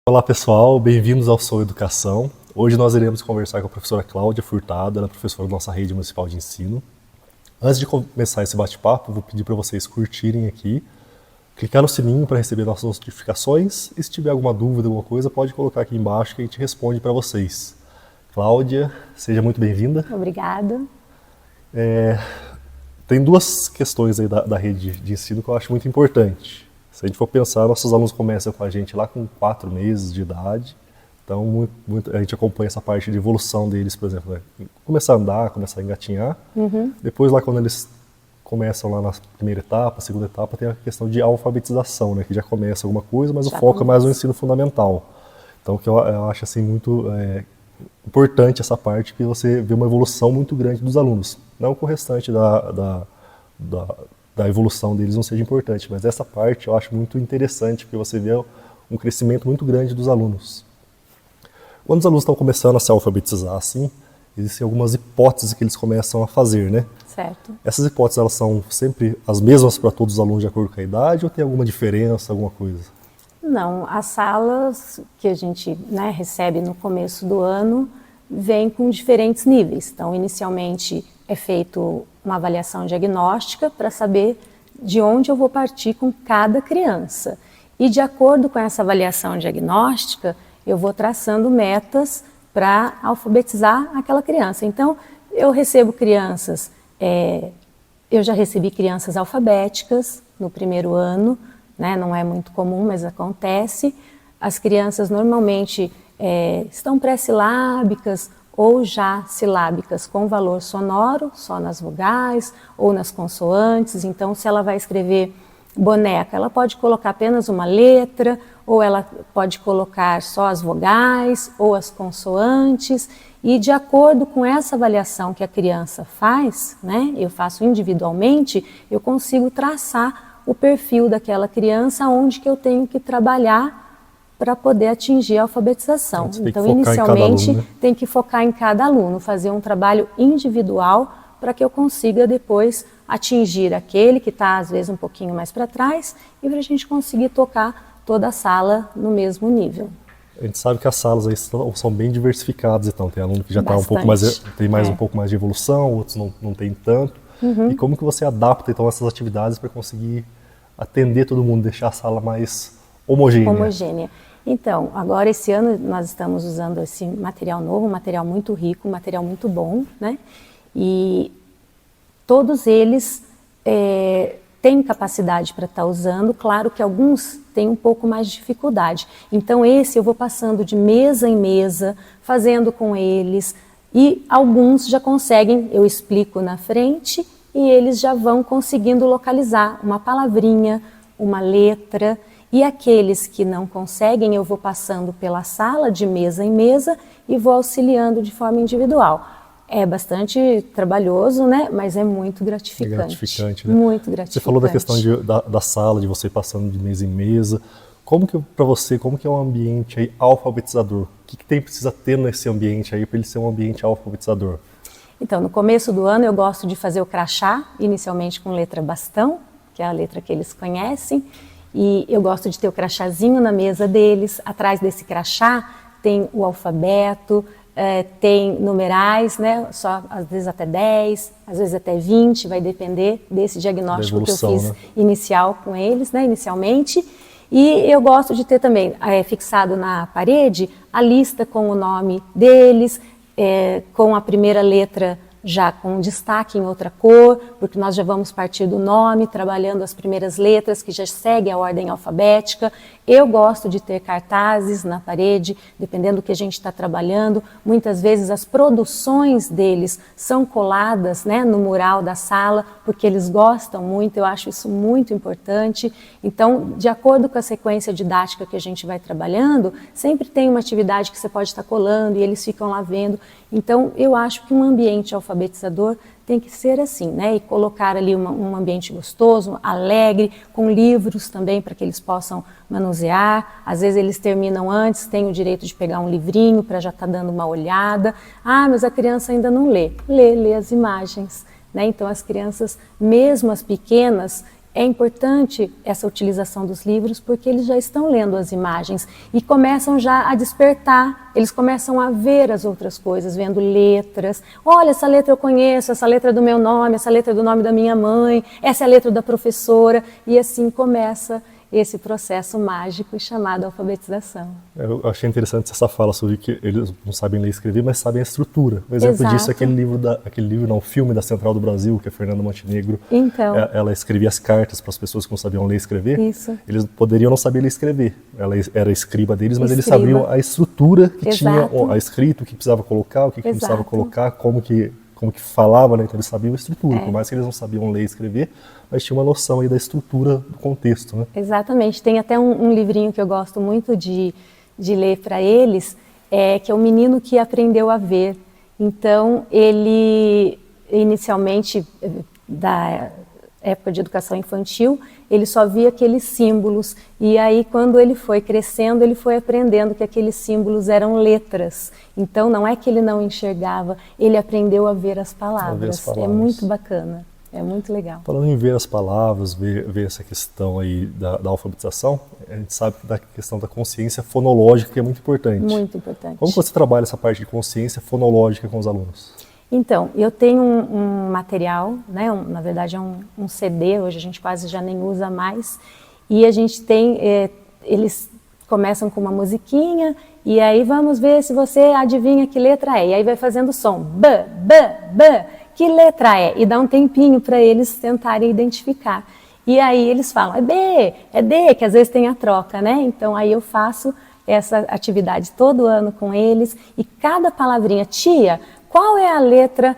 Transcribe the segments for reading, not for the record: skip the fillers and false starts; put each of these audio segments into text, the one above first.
Olá pessoal, bem-vindos ao Sou Educação. Hoje nós iremos conversar com a professora Cláudia Furtado, ela é professora da nossa rede municipal de ensino. Antes de começar esse bate-papo, vou pedir para vocês curtirem aqui, clicar no sininho para receber nossas notificações e se tiver alguma dúvida, alguma coisa, pode colocar aqui embaixo que a gente responde para vocês. Cláudia, seja muito bem-vinda. Obrigada. Tem duas questões aí da rede de ensino que eu acho muito importante. Se a gente for pensar, nossos alunos começam com a gente lá com 4 meses de idade, então a gente acompanha essa parte de evolução deles, por exemplo, né? Começar a andar, começar a engatinhar. Depois lá quando eles começam lá na primeira etapa, segunda etapa, tem a questão de alfabetização, né? Que já começa alguma coisa, mas o foco é mais no ensino fundamental. Então que eu acho assim muito importante essa parte, que você vê uma evolução muito grande dos alunos. Não que o restante da evolução deles não seja importante, mas essa parte eu acho muito interessante, porque você vê um crescimento muito grande dos alunos. Quando os alunos estão começando a se alfabetizar, assim, existem algumas hipóteses que eles começam a fazer, né? Certo. Essas hipóteses, elas são sempre as mesmas para todos os alunos de acordo com a idade, ou tem alguma diferença, alguma coisa? Não, as salas que a gente recebe no começo do ano vêm com diferentes níveis. Então, inicialmente é feito uma avaliação diagnóstica para saber de onde eu vou partir com cada criança. E de acordo com essa avaliação diagnóstica, eu vou traçando metas para alfabetizar aquela criança. Então, eu recebo crianças, eu já recebi crianças alfabéticas no primeiro ano, né? Não é muito comum, mas acontece. As crianças normalmente estão pré-silábicas ou já silábicas com valor sonoro, só nas vogais ou nas consoantes. Então, se ela vai escrever boneca, ela pode colocar apenas uma letra, ou ela pode colocar só as vogais ou as consoantes. E de acordo com essa avaliação que a criança faz, né, eu faço individualmente, eu consigo traçar o perfil daquela criança, onde que eu tenho que trabalhar para poder atingir a alfabetização. Então, inicialmente, tem que focar em cada aluno, fazer um trabalho individual para que eu consiga depois atingir aquele que está, às vezes, um pouquinho mais para trás e para a gente conseguir tocar toda a sala no mesmo nível. A gente sabe que as salas aí são bem diversificadas, então tem aluno que já está um pouco mais, tem mais um pouco mais de evolução, outros não tem tanto. E como que você adapta, então, essas atividades para conseguir atender todo mundo, deixar a sala mais homogênea? Então, agora esse ano nós estamos usando esse material novo, um material muito rico, um material muito bom, né? E todos eles têm capacidade para estar usando, claro que alguns têm um pouco mais de dificuldade. Então esse eu vou passando de mesa em mesa, fazendo com eles, e alguns já conseguem, eu explico na frente, e eles já vão conseguindo localizar uma palavrinha, uma letra. E aqueles que não conseguem, eu vou passando pela sala de mesa em mesa e vou auxiliando de forma individual. É bastante trabalhoso, né? Mas é muito gratificante. É gratificante, né? Muito gratificante. Você falou da questão da sala, de você passando de mesa em mesa. Como que é um ambiente aí alfabetizador? O que precisa ter nesse ambiente aí para ele ser um ambiente alfabetizador? Então, no começo do ano eu gosto de fazer o crachá, inicialmente com letra bastão, que é a letra que eles conhecem. E eu gosto de ter o crachazinho na mesa deles. Atrás desse crachá tem o alfabeto, tem numerais, né? Só às vezes até 10, às vezes até 20, vai depender desse diagnóstico que eu fiz, né, inicial com eles, né, inicialmente. E eu gosto de ter também fixado na parede a lista com o nome deles, com a primeira letra já com destaque em outra cor, porque nós já vamos partir do nome, trabalhando as primeiras letras, que já segue a ordem alfabética. Eu gosto de ter cartazes na parede, dependendo do que a gente está trabalhando. Muitas vezes as produções deles são coladas, né, no mural da sala, porque eles gostam muito, eu acho isso muito importante. Então, de acordo com a sequência didática que a gente vai trabalhando, sempre tem uma atividade que você pode estar colando e eles ficam lá vendo. Então, eu acho que um ambiente alfabetizador tem que ser assim, né? E colocar ali um ambiente gostoso, alegre, com livros também para que eles possam manusear. Às vezes eles terminam antes, têm o direito de pegar um livrinho para já estar dando uma olhada. Ah, mas a criança ainda não lê. Lê as imagens, né? Então as crianças, mesmo as pequenas, é importante essa utilização dos livros porque eles já estão lendo as imagens e começam já a despertar, eles começam a ver as outras coisas, vendo letras. Olha, essa letra eu conheço, essa letra é do meu nome, essa letra é do nome da minha mãe, essa é a letra da professora, e assim começa esse processo mágico chamado alfabetização. Eu achei interessante essa fala sobre que eles não sabem ler e escrever, mas sabem a estrutura. Um exemplo Exato. disso é o filme da Central do Brasil, que a Fernanda Montenegro, Então, ela escrevia as cartas para as pessoas que não sabiam ler e escrever. Isso. Eles poderiam não saber ler e escrever. Ela era a escriba deles, mas eles Escriba. sabiam a estrutura que Exato. tinha, a escrita, o que precisava colocar, o que Exato. precisava colocar, como que falava, né? Então eles sabiam a estrutura, É. por mais que eles não sabiam ler e escrever, mas tinha uma noção aí da estrutura do contexto, né? Exatamente. Tem até um livrinho que eu gosto muito de ler para eles, que é o Menino que Aprendeu a Ver. Então, ele, inicialmente, da época de educação infantil, ele só via aqueles símbolos. E aí, quando ele foi crescendo, ele foi aprendendo que aqueles símbolos eram letras. Então, não é que ele não enxergava, ele aprendeu a ver as palavras. É muito bacana. É muito legal. Falando em ver as palavras, ver essa questão aí da alfabetização, a gente sabe da questão da consciência fonológica, que é muito importante. Muito importante. Como você trabalha essa parte de consciência fonológica com os alunos? Então, eu tenho um material, né, na verdade é um CD, hoje a gente quase já nem usa mais, e a gente tem, eles começam com uma musiquinha, e aí vamos ver se você adivinha que letra é, e aí vai fazendo o som, B, B, B, que letra é? E dá um tempinho para eles tentarem identificar. E aí eles falam, é B, é D, que às vezes tem a troca, né? Então aí eu faço essa atividade todo ano com eles, e cada palavrinha, tia, qual é a letra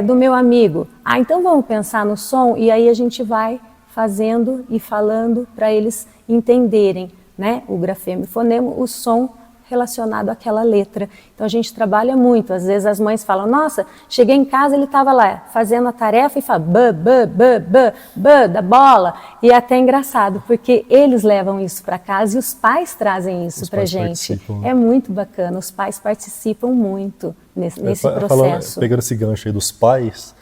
do meu amigo? Ah, então vamos pensar no som, e aí a gente vai fazendo e falando para eles entenderem, né? O grafema e fonema, o som relacionado àquela letra. Então a gente trabalha muito, às vezes as mães falam, nossa, cheguei em casa, ele estava lá fazendo a tarefa e fala, b, b, b, b, b, da bola, e é até engraçado, porque eles levam isso para casa e os pais trazem isso para a gente. É muito bacana, os pais participam muito nesse processo. Pegando esse gancho aí dos pais,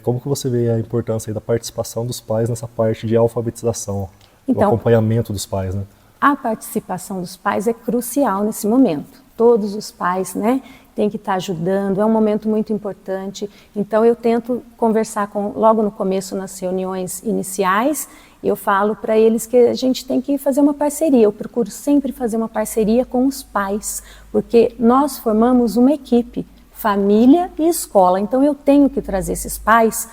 como que você vê a importância aí da participação dos pais nessa parte de alfabetização, o acompanhamento dos pais, né? A participação dos pais é crucial nesse momento. Todos os pais, né, têm que estar ajudando, é um momento muito importante. Então eu tento conversar logo no começo, nas reuniões iniciais, eu falo para eles que a gente tem que fazer uma parceria. Eu procuro sempre fazer uma parceria com os pais, porque nós formamos uma equipe, família e escola. Então eu tenho que trazer esses pais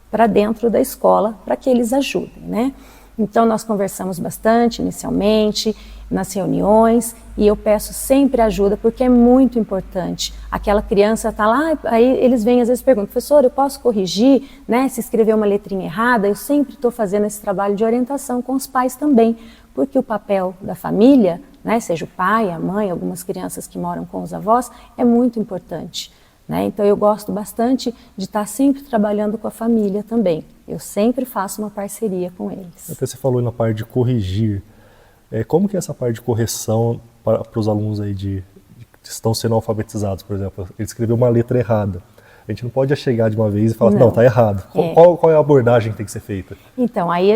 para dentro da escola para que eles ajudem, né? Então nós conversamos bastante inicialmente, nas reuniões, e eu peço sempre ajuda, porque é muito importante. Aquela criança está lá, aí eles vêm às vezes e perguntam, professor, eu posso corrigir, né, se escrever uma letrinha errada? Eu sempre estou fazendo esse trabalho de orientação com os pais também, porque o papel da família, né, seja o pai, a mãe, algumas crianças que moram com os avós, é muito importante. Então eu gosto bastante de estar sempre trabalhando com a família também. Eu sempre faço uma parceria com eles. Até você falou na parte de corrigir. Como que é essa parte de correção para os alunos aí que estão sendo alfabetizados, por exemplo? Ele escreveu uma letra errada. A gente não pode chegar de uma vez e falar, não, está errado. Qual é a abordagem que tem que ser feita? Então, aí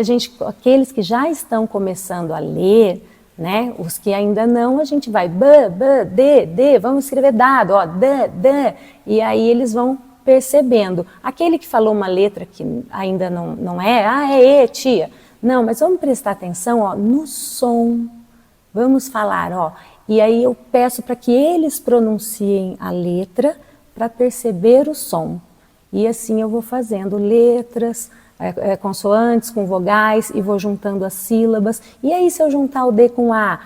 aqueles que já estão começando a ler, né? Os que ainda não, a gente vai b, d, d, vamos escrever dado, ó, d, d, e aí eles vão percebendo. Aquele que falou uma letra que ainda não é E, tia. Não, mas vamos prestar atenção, ó, no som. Vamos falar, ó. E aí eu peço para que eles pronunciem a letra para perceber o som. E assim eu vou fazendo letras, consoantes com vogais, e vou juntando as sílabas. E aí se eu juntar o D com A,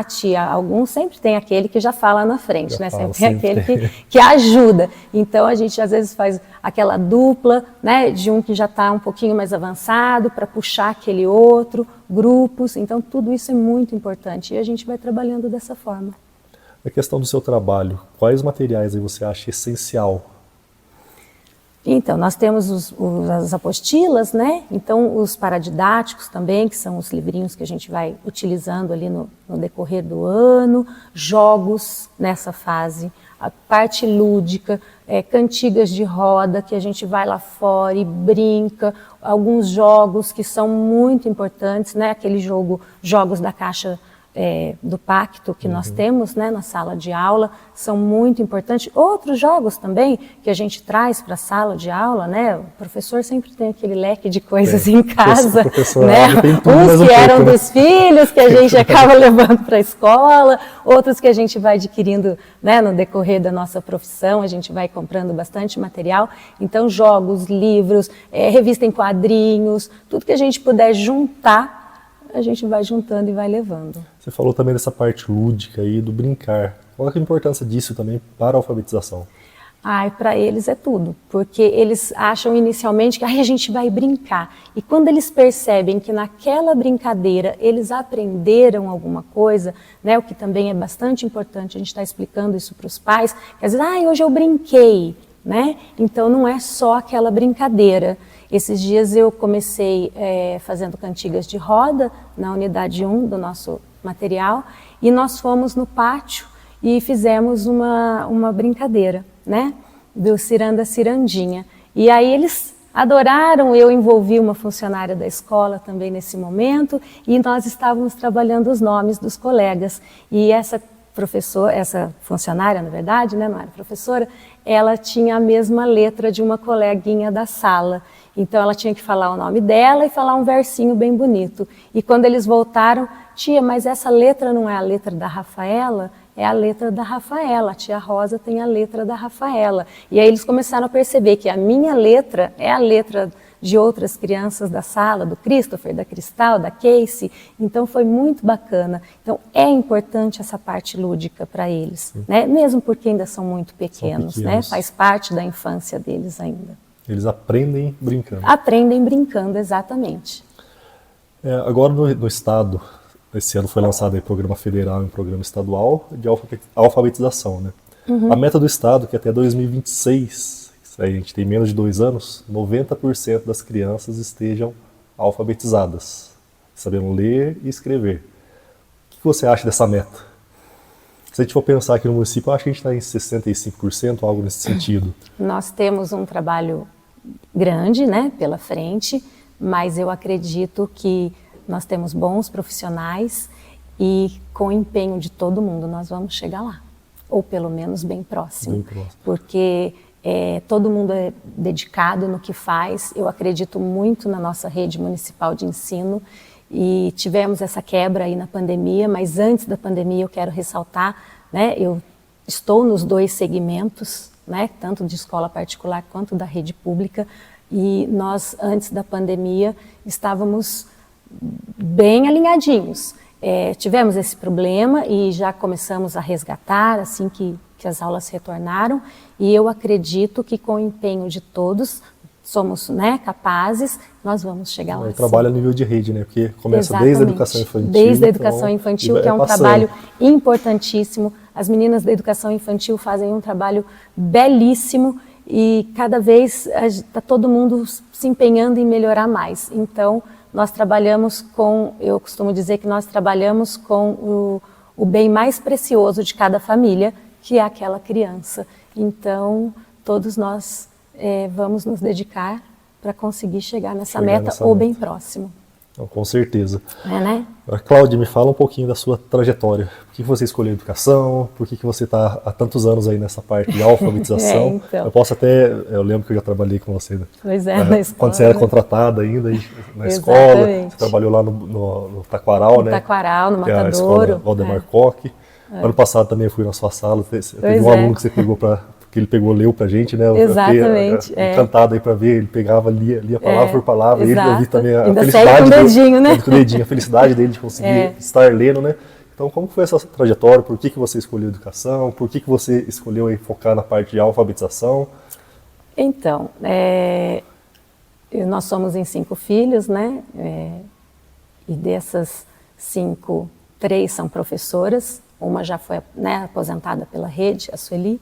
tia, alguns sempre tem aquele que já fala na frente, né? Sempre tem aquele que ajuda. Então a gente às vezes faz aquela dupla, né, de um que já está um pouquinho mais avançado para puxar aquele outro, grupos. Então tudo isso é muito importante e a gente vai trabalhando dessa forma. A questão do seu trabalho, quais materiais aí você acha essencial? Então, nós temos as apostilas, né? Então, os paradidáticos também, que são os livrinhos que a gente vai utilizando ali no decorrer do ano, jogos nessa fase, a parte lúdica, cantigas de roda, que a gente vai lá fora e brinca, alguns jogos que são muito importantes, né? Aquele jogos da caixa do pacto que nós temos, né, na sala de aula, são muito importantes. Outros jogos também que a gente traz para a sala de aula, né, o professor sempre tem aquele leque de coisas em casa, né, uns que eram dos filhos, que a gente acaba levando para a escola, outros que a gente vai adquirindo, né, no decorrer da nossa profissão, a gente vai comprando bastante material. Então, jogos, livros, revista em quadrinhos, tudo que a gente puder juntar, a gente vai juntando e vai levando. Você falou também dessa parte lúdica aí, do brincar. Qual é a importância disso também para a alfabetização? Para eles é tudo, porque eles acham inicialmente que a gente vai brincar. E quando eles percebem que naquela brincadeira eles aprenderam alguma coisa, né, o que também é bastante importante, a gente está explicando isso para os pais, que às vezes, hoje eu brinquei, né? Então não é só aquela brincadeira. Esses dias eu comecei fazendo cantigas de roda na unidade 1 do nosso material e nós fomos no pátio e fizemos uma brincadeira, né, do Ciranda Cirandinha. E aí eles adoraram, eu envolvi uma funcionária da escola também nesse momento e nós estávamos trabalhando os nomes dos colegas. E essa funcionária, na verdade, né, não era professora, ela tinha a mesma letra de uma coleguinha da sala. Então ela tinha que falar o nome dela e falar um versinho bem bonito. E quando eles voltaram, tia, mas essa letra não é a letra da Rafaela? É a letra da Rafaela, a tia Rosa tem a letra da Rafaela. E aí eles começaram a perceber que a minha letra é a letra de outras crianças da sala, do Christopher, da Cristal, da Casey. Então foi muito bacana. Então é importante essa parte lúdica para eles, né? Mesmo porque ainda são muito pequenos, né? Faz parte da infância deles ainda. Eles aprendem brincando. Aprendem brincando, exatamente. Agora no Estado, esse ano foi lançado aí programa federal e um programa estadual de alfabetização, né? A meta do Estado, que até 2026, a gente tem menos de 2 anos, 90% das crianças estejam alfabetizadas, sabendo ler e escrever. O que você acha dessa meta? Se a gente for pensar aqui no município, eu acho que a gente está em 65%, algo nesse sentido. Nós temos um trabalho grande, né, pela frente, mas eu acredito que nós temos bons profissionais e com o empenho de todo mundo nós vamos chegar lá, ou pelo menos bem próximo. Porque todo mundo é dedicado no que faz. Eu acredito muito na nossa rede municipal de ensino e tivemos essa quebra aí na pandemia, mas antes da pandemia eu quero ressaltar, né, eu estou nos 2 segmentos, né, tanto de escola particular quanto da rede pública, e nós antes da pandemia estávamos bem alinhadinhos. Tivemos esse problema e já começamos a resgatar assim que as aulas retornaram, e eu acredito que com o empenho de todos somos, né, capazes, nós vamos chegar lá. O trabalho a nível de rede, né? Porque começa desde a educação infantil. Desde a educação infantil, que é um trabalho importantíssimo. As meninas da educação infantil fazem um trabalho belíssimo e cada vez está todo mundo se empenhando em melhorar mais. Então, nós trabalhamos eu costumo dizer que nós trabalhamos com o bem mais precioso de cada família, que é aquela criança. Então, todos nós vamos nos dedicar para conseguir chegar nessa meta ou bem próximo. Então, com certeza. Né? Cláudia, me fala um pouquinho da sua trajetória. Por que você escolheu educação? Por que você está há tantos anos aí nessa parte de alfabetização? Então. Eu lembro que eu já trabalhei com você. Pois na escola. Quando você era contratada ainda na escola, você trabalhou lá no Taquaral, né? No Taquaral, no Matadouro. Que é a escola Valdemar Koch. Ano passado também eu fui na sua sala, teve um aluno que você pegou que ele leu pra gente, né? Exatamente. Encantado aí pra ver, ele pegava, lia palavra por palavra, e eu vi também a ainda felicidade com o dedinho, né? Com o dedinho, a felicidade dele de conseguir estar lendo, né? Então, como foi essa trajetória? Por que você escolheu educação? Por que você escolheu aí focar na parte de alfabetização? Então, nós somos em 5 filhos, né? E dessas 5, 3 são professoras. Uma já foi, né, aposentada pela rede, a Sueli.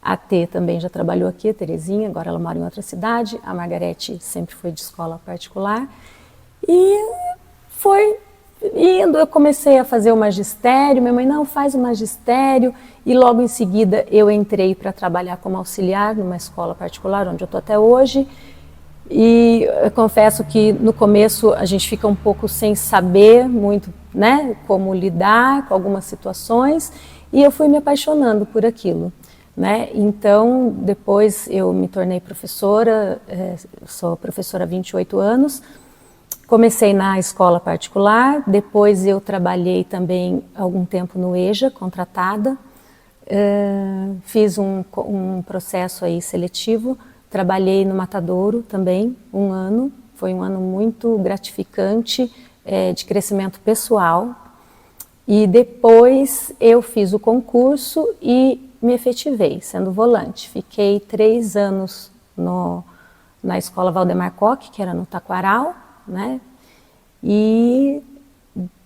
A T também já trabalhou aqui, a Terezinha, agora ela mora em outra cidade. A Margarete sempre foi de escola particular. E foi indo, eu comecei a fazer o magistério. Minha mãe, não, faz o magistério. E logo em seguida eu entrei para trabalhar como auxiliar numa escola particular, onde eu estou até hoje. E eu confesso que no começo a gente fica um pouco sem saber muito, né, como lidar com algumas situações. E eu fui me apaixonando por aquilo. Né? Então, depois eu me tornei professora, sou professora há 28 anos, comecei na escola particular, depois eu trabalhei também algum tempo no EJA, contratada, fiz um processo aí seletivo, trabalhei no Matadouro também, um ano, foi um ano muito gratificante, de crescimento pessoal, e depois eu fiz o concurso e me efetivei, sendo volante. Fiquei 3 anos na escola Valdemar Koch, que era no Taquaral, né? E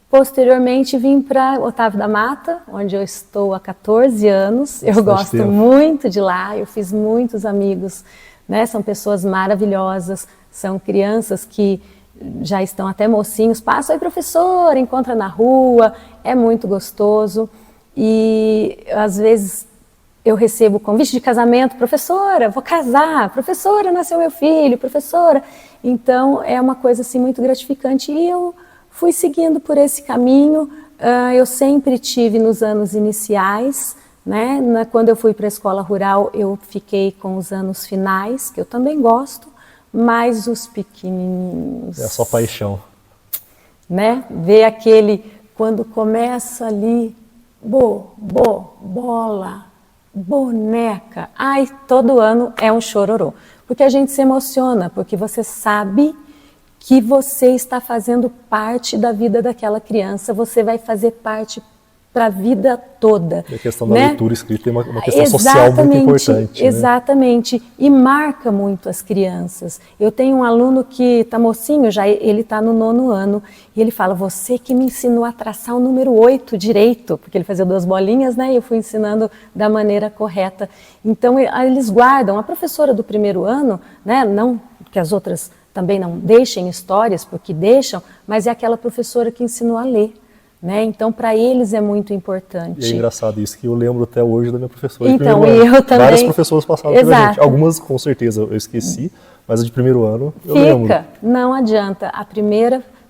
posteriormente vim para Otávio da Mata, onde eu estou há 14 anos. Eu gosto muito de lá, eu fiz muitos amigos, né? São pessoas maravilhosas, são crianças que já estão até mocinhos, passam, oi professora, encontra na rua, é muito gostoso. E às vezes eu recebo convite de casamento, professora, vou casar, professora, nasceu meu filho, professora. Então é uma coisa assim muito gratificante e eu fui seguindo por esse caminho. Eu sempre tive nos anos iniciais, né? Quando eu fui para a escola rural eu fiquei com os anos finais, que eu também gosto, mas os pequenininhos... É a sua paixão. Né? Ver aquele, quando começa ali, bola, boneca, ai, todo ano é um chororô, porque a gente se emociona, porque você sabe que você está fazendo parte da vida daquela criança, você vai fazer parte para a vida toda. E a questão da né? leitura escrita é uma questão social muito importante. Exatamente, né? E marca muito as crianças. Eu tenho um aluno que está mocinho, já ele está no 9º ano, e ele fala, você que me ensinou a traçar o número 8 direito, porque ele fazia 2 bolinhas, né? E eu fui ensinando da maneira correta. Então, eles guardam. A professora do 1º ano, né? Não que as outras também não deixem histórias, porque deixam, mas é aquela professora que ensinou a ler. Né? Então, para eles é muito importante. E é engraçado isso, que eu lembro até hoje da minha professora. Então, eu também. Várias professoras passaram pela gente. Algumas, com certeza, eu esqueci, mas a de 1º ano eu lembro. Fica, não adianta.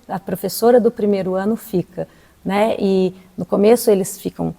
A professora do 1º ano fica. Né? E no começo eles ficam...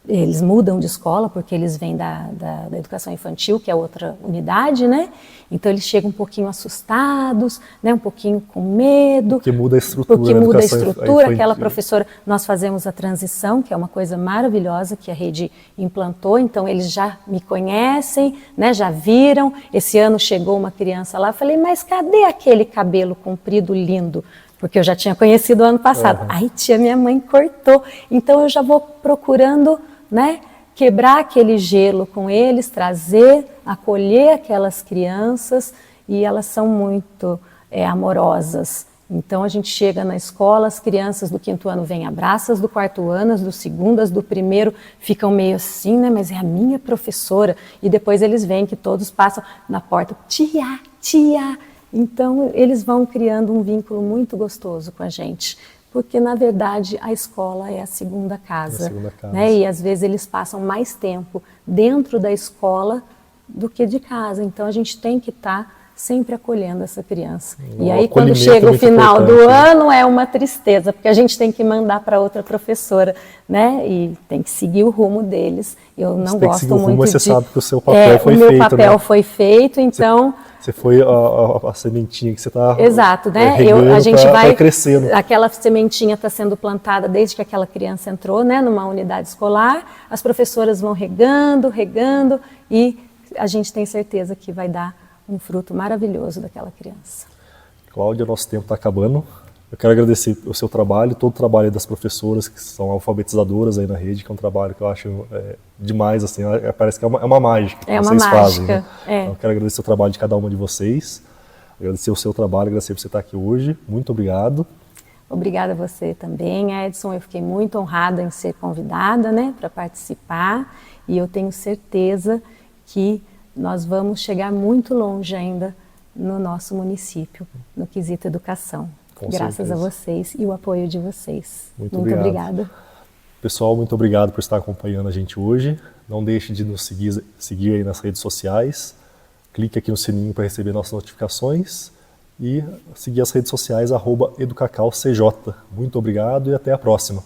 eles mudam de escola porque eles vêm da educação infantil, que é outra unidade, né? Então eles chegam um pouquinho assustados, né? Um pouquinho com medo. Porque muda a estrutura. Porque muda a estrutura. Aquela professora, nós fazemos a transição, que é uma coisa maravilhosa que a rede implantou. Então eles já me conhecem, né? Já viram. Esse ano chegou uma criança lá, eu falei, mas cadê aquele cabelo comprido lindo? Porque eu já tinha conhecido o ano passado. Ai, tia, minha mãe cortou. Então eu já vou procurando, né, quebrar aquele gelo com eles, trazer, acolher aquelas crianças, e elas são muito amorosas. Então a gente chega na escola, as crianças do 5º ano vêm abraçam, as do 4º ano, as do 2º, as do 1º ficam meio assim, né, mas é a minha professora. E depois eles veem que todos passam na porta, tia, tia. Então eles vão criando um vínculo muito gostoso com a gente. Porque, na verdade, a escola é a segunda casa. É a segunda casa. Né? E, às vezes, eles passam mais tempo dentro da escola do que de casa. Então, a gente tem que estar sempre acolhendo essa criança. E aí, quando chega o final do ano, é uma tristeza, porque a gente tem que mandar para outra professora, né? E tem que seguir o rumo deles. Eu não gosto muito de... Você sabe que o seu papel foi feito, o meu papel foi feito, então... Você foi a sementinha que você está Exato, né? A gente vai crescendo. Aquela sementinha está sendo plantada desde que aquela criança entrou, né, numa unidade escolar. As professoras vão regando, e a gente tem certeza que vai dar um fruto maravilhoso daquela criança. Cláudia, nosso tempo está acabando. Eu quero agradecer o seu trabalho, todo o trabalho das professoras que são alfabetizadoras aí na rede, que é um trabalho que eu acho demais, assim, parece que é uma mágica que vocês fazem. Né? Então, eu quero agradecer o trabalho de cada uma de vocês, agradecer o seu trabalho, agradecer por você estar aqui hoje. Muito obrigado. Obrigada a você também, Edson. Eu fiquei muito honrada em ser convidada, né, para participar. e eu tenho certeza que nós vamos chegar muito longe ainda no nosso município, no quesito educação. Com Graças certeza. a vocês e o apoio de vocês. Muito Muito obrigado. obrigada. Pessoal, muito obrigado por estar acompanhando a gente hoje. Não deixe de nos seguir aí nas redes sociais. Clique aqui no sininho para receber nossas notificações e seguir as redes sociais @educacalcj. Muito obrigado e até a próxima.